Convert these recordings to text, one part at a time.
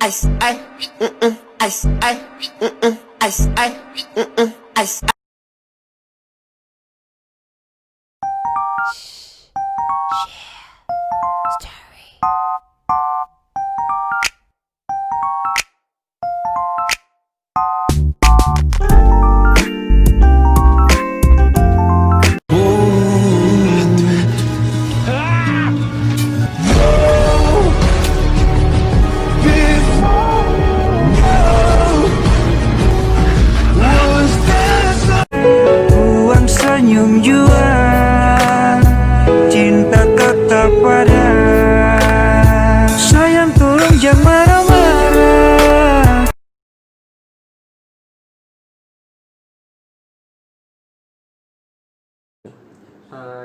ice, ice, ice, ice, ice, ice. Senyum jua, cinta tetap ada. Sayang tolong jangan marah-marah.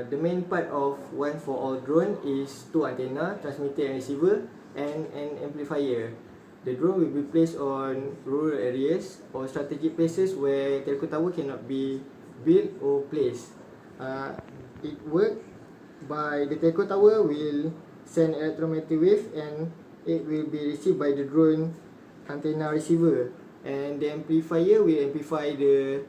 The main part of one for all drone is two antenna, transmitter and receiver, and an amplifier. The drone will be placed on rural areas or strategic places where telco tower cannot be built or placed. It works by the telco tower will send electromagnetic wave and it will be received by the drone antenna receiver, and the amplifier will amplify the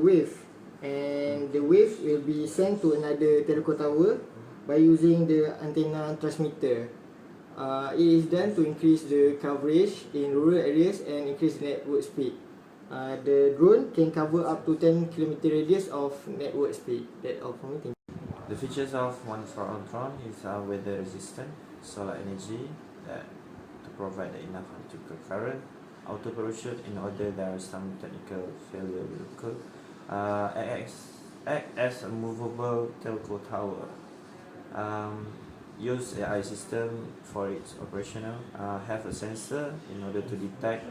wave, and the wave will be sent to another telco tower by using the antenna transmitter. It is done to increase the coverage in rural areas and increase network speed. The drone can cover up to 10 km radius of network speed. That's all from me. The features of one for all drone is weather resistant, solar energy that to provide enough electrical current, auto parachute in order there is some technical failure will occur, act as a movable telco tower, use AI system for its operational, have a sensor in order to detect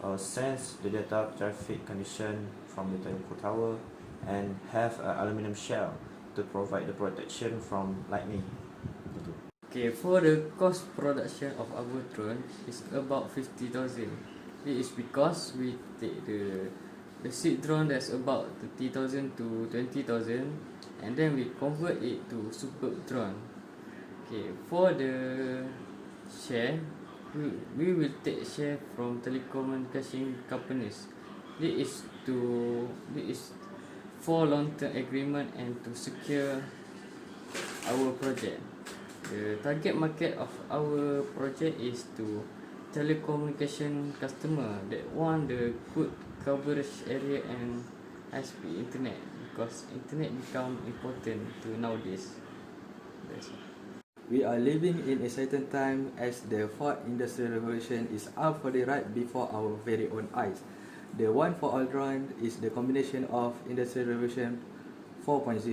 or sense the data traffic condition from the telco tower, and have an aluminum shell to provide the protection from lightning. Okay, for the cost production of our drone is about 50,000. It is because we take the seed drone that's about 30,000 to 20,000, and then we convert it to superb drone. Okay, for the share, we will take share from telecommunication companies. This is for long-term agreement and to secure our project. The target market of our project is to telecommunication customer that want the good coverage area and high-speed internet, because internet become important to nowadays. That's all. We are living in a certain time as the fourth industrial revolution is already right before our very own eyes. The one for all drone is the combination of Industrial Revolution 4.0.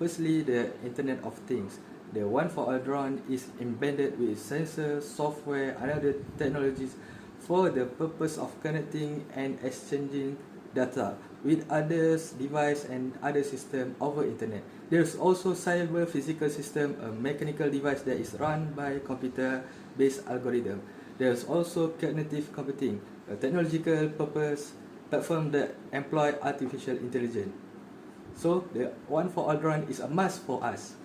Firstly, the Internet of Things. The one for all drone is embedded with sensors, software, and other technologies for the purpose of connecting and exchanging data with others device and other system over internet. There is also cyber physical system, a mechanical device that is run by computer-based algorithm. There is also cognitive computing, a technological purpose platform that employ artificial intelligence. So the one for all drone is a must for us.